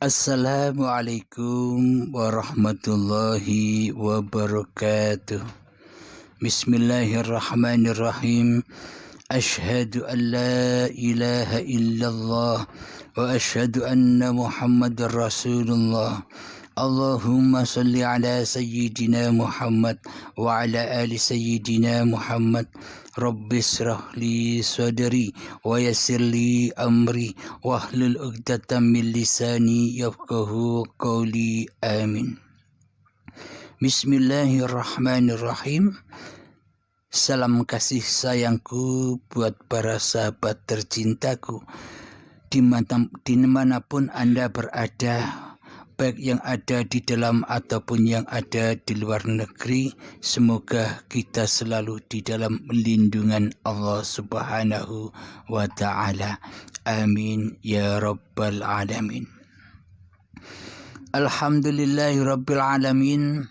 Assalamualaikum warahmatullahi wabarakatuh. Bismillahirrahmanirrahim. Ashhadu an la ilaha illallah wa ashhadu anna Muhammadar Rasulullah. Allahumma salli ala sayyidina Muhammad wa ala ali sayyidina Muhammad. Rabbi israh li sadri wa yassir li amri wahlul 'uqdatam min lisani yafqahu qawli. Amin. Bismillahirrahmanirrahim. Salam kasih sayangku buat para sahabat tercintaku dimanapun Anda berada, baik yang ada di dalam ataupun yang ada di luar negeri. Semoga kita selalu di dalam lindungan Allah Subhanahu wa Ta'ala. Amin ya Rabbal Alamin. Alhamdulillahi Rabbil Alamin.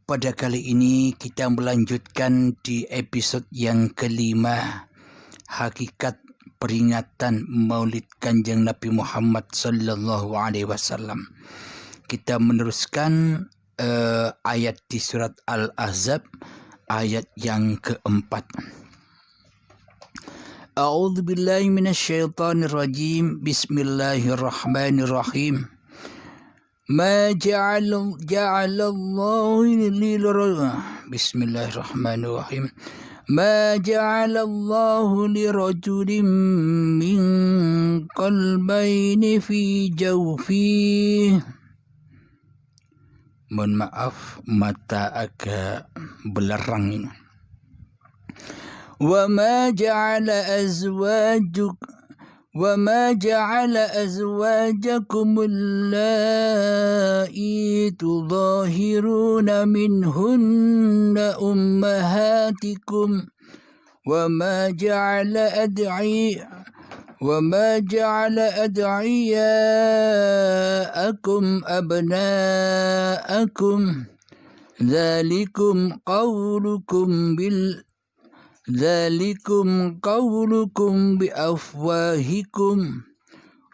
Pada kali ini kita melanjutkan di episode yang kelima, hakikat peringatan Maulid Kanjeng Nabi Muhammad sallallahu alaihi wasallam. Kita meneruskan ayat di surat Al-Ahzab, ayat yang keempat. A'udzu billahi minasyaitonir rajim. Bismillahirrahmanirrahim. Ma ja'alallahu Bismillahirrahmanirrahim. Ma ja'alallahu lirajulin min qalbayni fi jawfihi. Mohon maaf, mata agak belerang ini. Wa ma ja'ala azwajakum allati tudahiruna minhunna ummahatikum wa ma ja'ala ad'iyaakum abna'akum Dzalikum qawlukum biafwahikum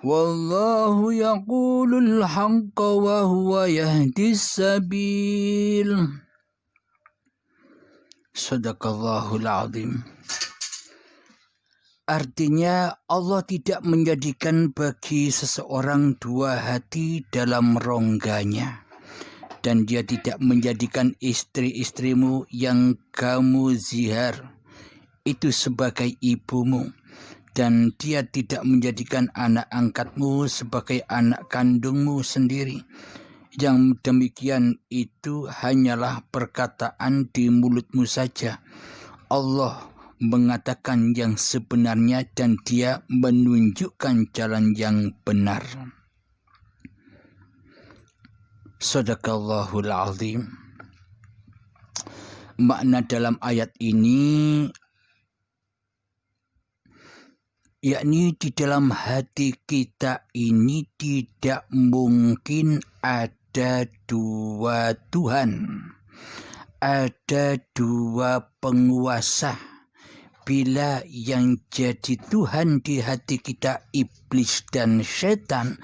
wallahu yaqulul haqqa wa huwa yahdis sabil. Sadaqallahul azim. Artinya, Allah tidak menjadikan bagi seseorang dua hati dalam rongganya, dan Dia tidak menjadikan istri-istrimu yang kamu zihar itu sebagai ibumu, dan Dia tidak menjadikan anak angkatmu sebagai anak kandungmu sendiri. Yang demikian itu hanyalah perkataan di mulutmu saja. Allah mengatakan yang sebenarnya dan Dia menunjukkan jalan yang benar. Sadaqallahul azim. Makna dalam ayat ini yakni di dalam hati kita ini tidak mungkin ada dua Tuhan, ada dua penguasa. Bila yang jadi Tuhan di hati kita iblis dan setan,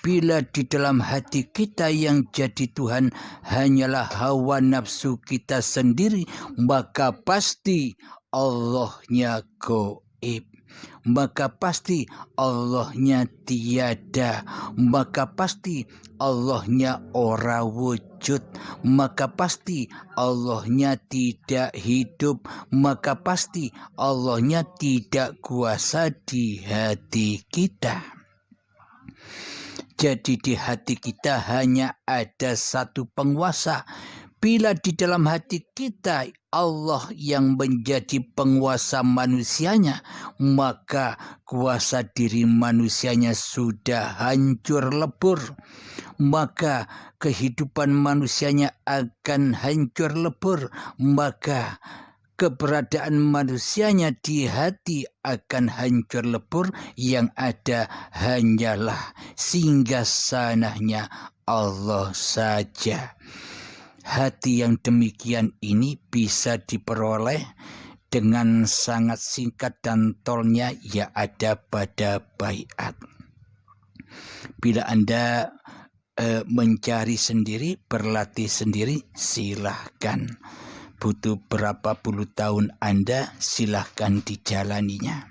bila di dalam hati kita yang jadi Tuhan hanyalah hawa nafsu kita sendiri, maka pasti Allahnya gaib, maka pasti Allahnya tiada, maka pasti Allahnya ora wujud, maka pasti Allahnya tidak hidup, maka pasti Allahnya tidak kuasa di hati kita. Jadi di hati kita hanya ada satu penguasa. Bila di dalam hati kita Allah yang menjadi penguasa manusianya, maka kuasa diri manusianya sudah hancur lebur. Maka kehidupan manusianya akan hancur lebur. Maka keberadaan manusianya di hati akan hancur lebur. Yang ada hanyalah singgasananya Allah saja. Hati yang demikian ini bisa diperoleh dengan sangat singkat dan tolnya, ya ada pada baiat. Bila Anda mencari sendiri, berlatih sendiri, silahkan. Butuh berapa puluh tahun Anda, silahkan dijalaninya.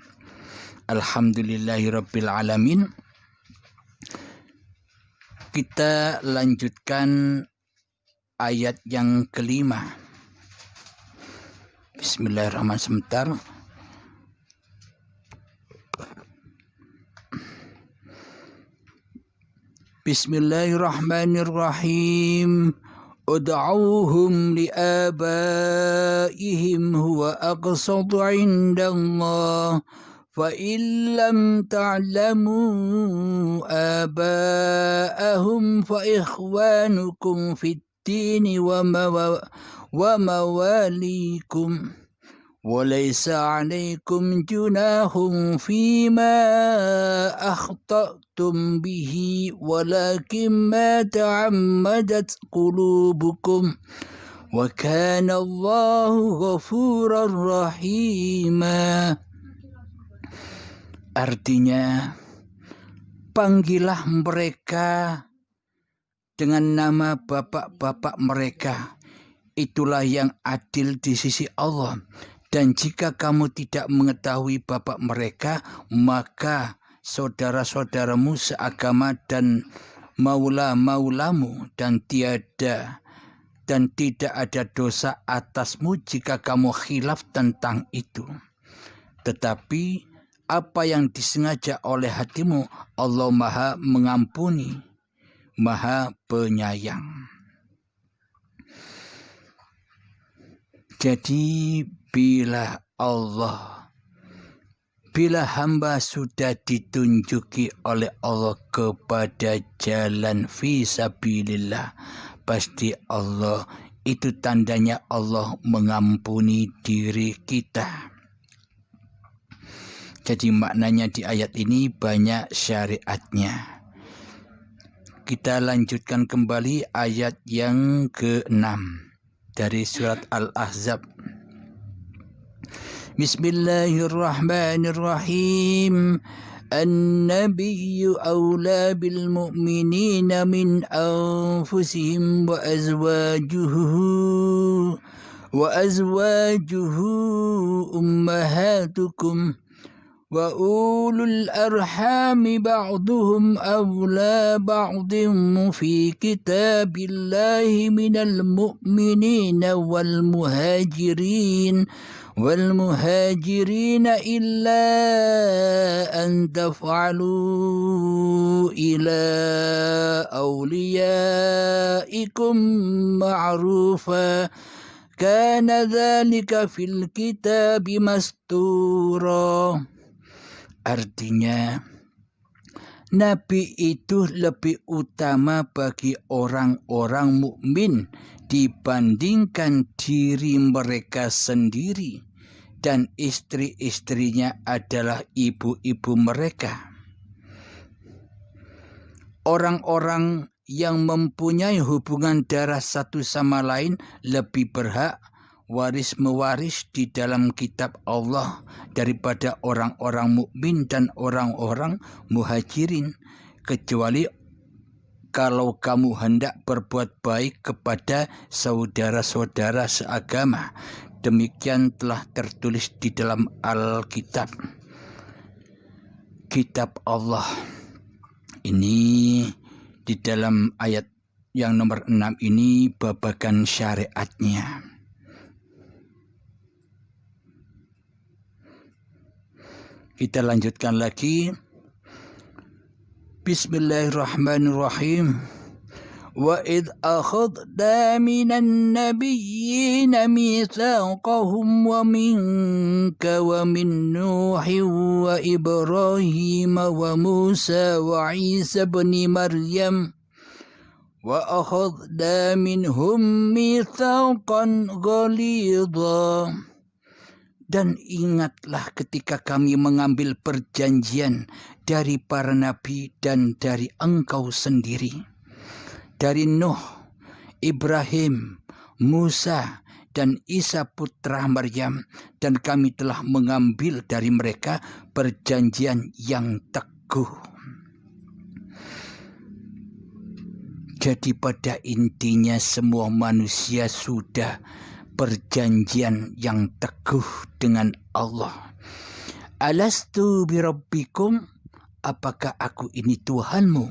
Alhamdulillahirabbil alamin. Kita lanjutkan ayat yang kelima. Bismillahirrahmanirrahim. Sebentar. Bismillahirrahmanirrahim. Ud'uuhum li'abaihim huwa aqsatu 'indallah fa in lam ta'lamu aba'ahum fa ikhwanukum fid dini wa mawalikum وليس عليكم جناح فيما أخطأتم به ولكن ما تعمدت قلوبكم وكان الله غفورا رحيما. Artinya, panggillah mereka dengan nama bapak-bapak mereka. Itulah yang adil di sisi Allah. Dan jika kamu tidak mengetahui bapak mereka, maka saudara-saudaramu seagama dan maula-maulamu, dan tidak ada dosa atasmu jika kamu khilaf tentang itu. Tetapi apa yang disengaja oleh hatimu, Allah Maha mengampuni, Maha penyayang. Jadi bila hamba sudah ditunjuki oleh Allah kepada jalan fisabilillah, pasti Allah, itu tandanya Allah mengampuni diri kita. Jadi maknanya di ayat ini banyak syariatnya. Kita lanjutkan kembali ayat yang ke-6 dari surat Al-Ahzab. Bismillahirrahmanirrahim. An-nabiyyu awla bil mu'minina min anfusihim wa azwajuhu ummahatukum wa ulul arhami ba'duhum awla ba'din fi kitabillahi minal mu'minina wal muhajirin illa an taf'alu ila awliyaikum ma'rufa kana dhalika fil kitabi mastura. Artinya, Nabi itu lebih utama bagi orang-orang mukmin dibandingkan diri mereka sendiri, dan istri-istrinya adalah ibu-ibu mereka. Orang-orang yang mempunyai hubungan darah satu sama lain lebih berhak waris-mewaris di dalam kitab Allah daripada orang-orang mukmin dan orang-orang muhajirin, kecuali kalau kamu hendak berbuat baik kepada saudara-saudara seagama. Demikian telah tertulis di dalam Alkitab, kitab Allah. Ini di dalam ayat yang nomor 6 ini babagan syariatnya. Kita lanjutkan lagi. Bismillahirrahmanirrahim. Wa idh akhadna minan nabiyyina mitsaqahum wa minka wa min Nuhin wa Ibrahim wa Musa wa Isa ibn Maryam wa akhadna minhum mitsaqan ghalidha. Dan ingatlah ketika kami mengambil perjanjian dari para nabi dan dari engkau sendiri, dari Nuh, Ibrahim, Musa, dan Isa putra Maryam, dan kami telah mengambil dari mereka perjanjian yang teguh. Jadi pada intinya semua manusia sudah perjanjian yang teguh dengan Allah. Alastu birabbikum, apakah aku ini Tuhanmu?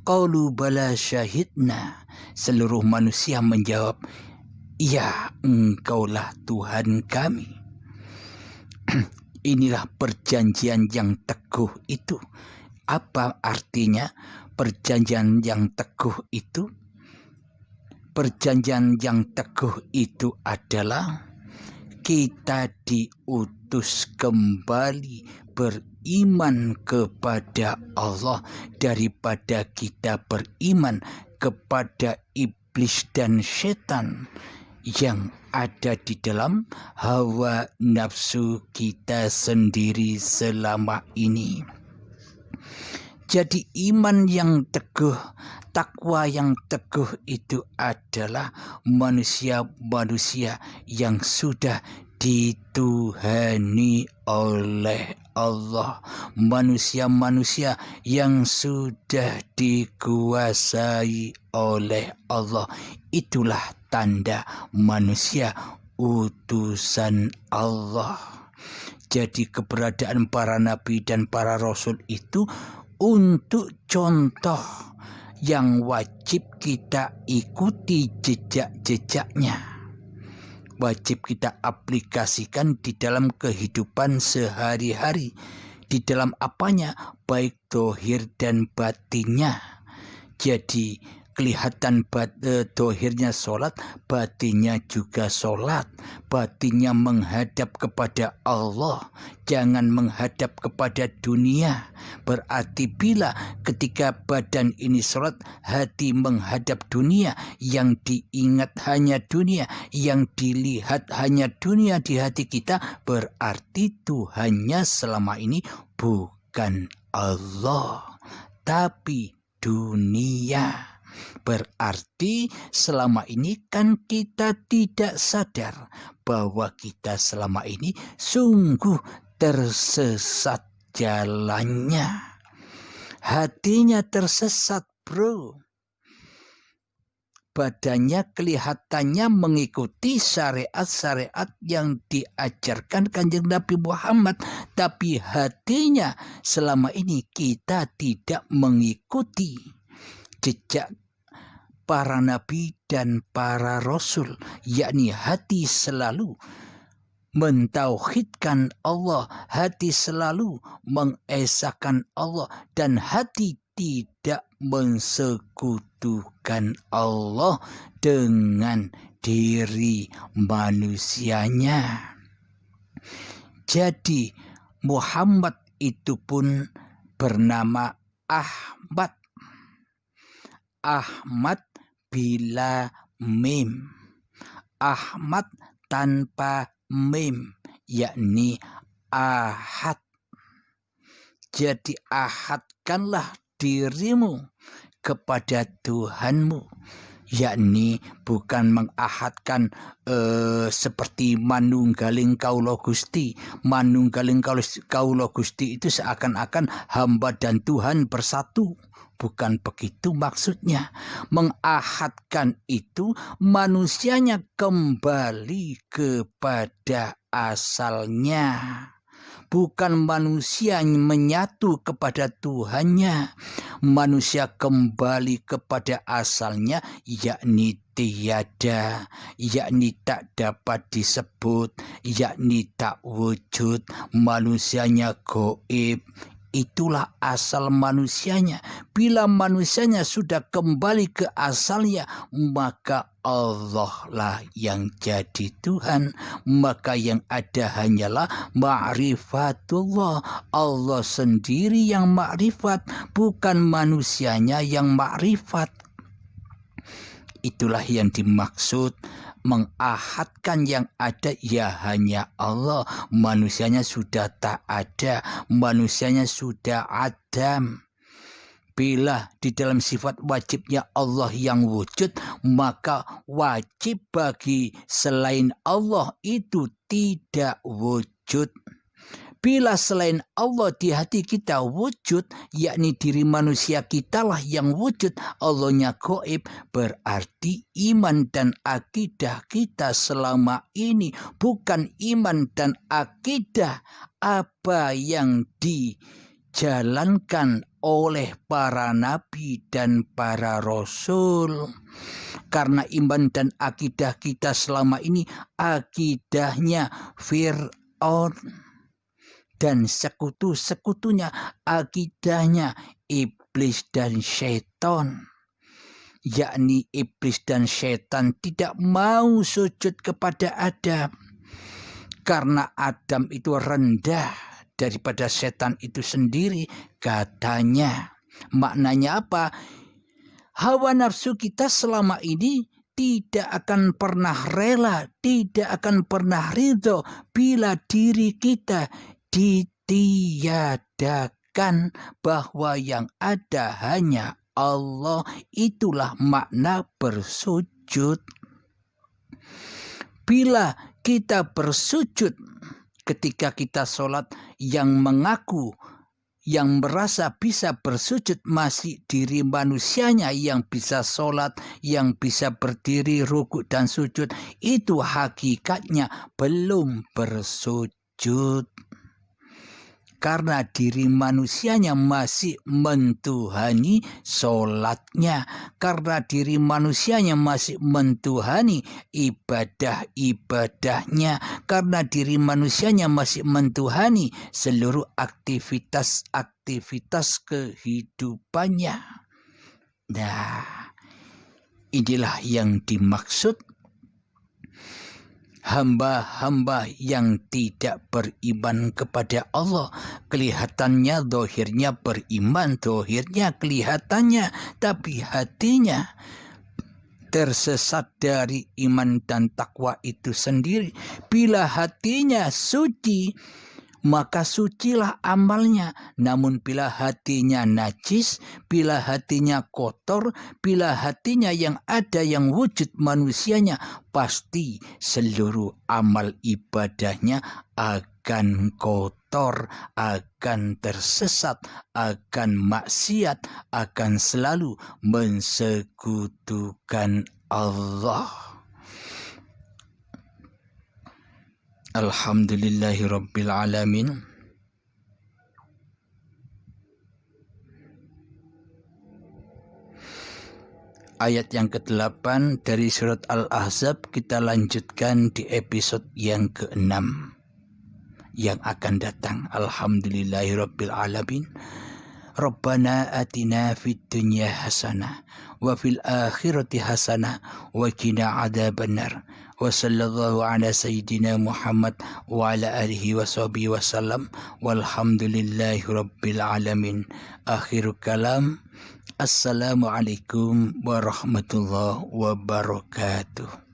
Qalu bala syahidna. Seluruh manusia menjawab, ya, engkaulah Tuhan kami. Inilah perjanjian yang teguh itu. Apa artinya perjanjian yang teguh itu? Perjanjian yang teguh itu adalah kita diutus kembali beriman kepada Allah daripada kita beriman kepada iblis dan setan yang ada di dalam hawa nafsu kita sendiri selama ini. Jadi iman yang teguh, takwa yang teguh itu adalah manusia-manusia yang sudah dituhani oleh Allah, manusia-manusia yang sudah dikuasai oleh Allah. Itulah tanda manusia utusan Allah. Jadi keberadaan para nabi dan para rasul itu untuk contoh yang wajib kita ikuti jejak-jejaknya, wajib kita aplikasikan di dalam kehidupan sehari-hari, di dalam apanya, baik dohir dan batinnya. Jadi kelihatan dohirnya sholat, batinnya juga sholat. Batinnya menghadap kepada Allah, jangan menghadap kepada dunia. Berarti bila ketika badan ini sholat, hati menghadap dunia, yang diingat hanya dunia, yang dilihat hanya dunia di hati kita, berarti Tuhannya selama ini bukan Allah, tapi dunia. Berarti selama ini kan kita tidak sadar bahwa kita selama ini sungguh tersesat jalannya. Hatinya tersesat, bro. Badannya kelihatannya mengikuti syariat-syariat yang diajarkan Kanjeng Nabi Muhammad, tapi hatinya selama ini kita tidak mengikuti jejak para nabi dan para rasul, yakni hati selalu mentauhidkan Allah, hati selalu mengesahkan Allah, dan hati tidak mensekutukan Allah dengan diri manusianya. Jadi Muhammad itu pun bernama Ahmad. Ahmad bila mim, Ahmad tanpa mim, yakni ahad. Jadi ahadkanlah dirimu kepada Tuhanmu, yakni bukan mengahadkan seperti manunggaling kaula Gusti. Manunggaling kaula Gusti itu seakan-akan hamba dan Tuhan bersatu. Bukan begitu maksudnya. Mengahadkan itu manusianya kembali kepada asalnya. Bukan manusia menyatu kepada Tuhannya. Manusia kembali kepada asalnya, yakni tiada, yakni tak dapat disebut, yakni tak wujud. Manusianya gaib. Itulah asal manusianya. Bila manusianya sudah kembali ke asalnya, maka Allah lah yang jadi Tuhan. Maka yang ada hanyalah ma'rifatullah. Allah sendiri yang ma'rifat, bukan manusianya yang ma'rifat. Itulah yang dimaksud mengahadkan. Yang ada ya hanya Allah. Manusianya sudah tak ada, manusianya sudah adam. Bila di dalam sifat wajibnya Allah yang wujud, maka wajib bagi selain Allah itu tidak wujud. Bila selain Allah di hati kita wujud, yakni diri manusia kitalah yang wujud, Allahnya gaib, berarti iman dan akidah kita selama ini bukan iman dan akidah apa yang dijalankan oleh para nabi dan para rasul. Karena iman dan akidah kita selama ini akidahnya Fir'aun dan sekutu-sekutunya, akidahnya iblis dan syaitan. Yakni iblis dan syaitan tidak mau sujud kepada Adam. Karena Adam itu rendah daripada setan itu sendiri, katanya. Maknanya apa? Hawa nafsu kita selama ini tidak akan pernah rela, tidak akan pernah ridho bila diri kita ditiadakan, bahwa yang ada hanya Allah. Itulah makna bersujud. Bila kita bersujud ketika kita sholat, yang mengaku, yang merasa bisa bersujud masih diri manusianya yang bisa sholat, yang bisa berdiri, rukuk dan sujud, itu hakikatnya belum bersujud. Karena diri manusianya masih mentuhani sholatnya. Karena diri manusianya masih mentuhani ibadah-ibadahnya. Karena diri manusianya masih mentuhani seluruh aktivitas-aktivitas kehidupannya. Nah, inilah yang dimaksud hamba-hamba yang tidak beriman kepada Allah. Kelihatannya, dohirnya beriman, dohirnya kelihatannya, tapi hatinya tersesat dari iman dan takwa itu sendiri. Bila hatinya suci, maka sucilah amalnya. Namun bila hatinya najis, bila hatinya kotor, bila hatinya yang ada yang wujud manusianya, pasti seluruh amal ibadahnya akan kotor, akan tersesat, akan maksiat, akan selalu mensekutukan Allah. Alhamdulillahirabbil alamin. Ayat yang ke-8 dari surat Al-Ahzab kita lanjutkan di episode yang ke-6 yang akan datang. Alhamdulillahirabbil alamin. Rabbana atina fid dunya hasanah wa fil akhirati hasanah wa qina adzabannar. Wa sallallahu ala sayyidina Muhammad wa ala alihi wa sahbihi wa sallam. Walhamdulillahi rabbil alamin. Akhirul kalam. Assalamualaikum warahmatullahi wabarakatuh.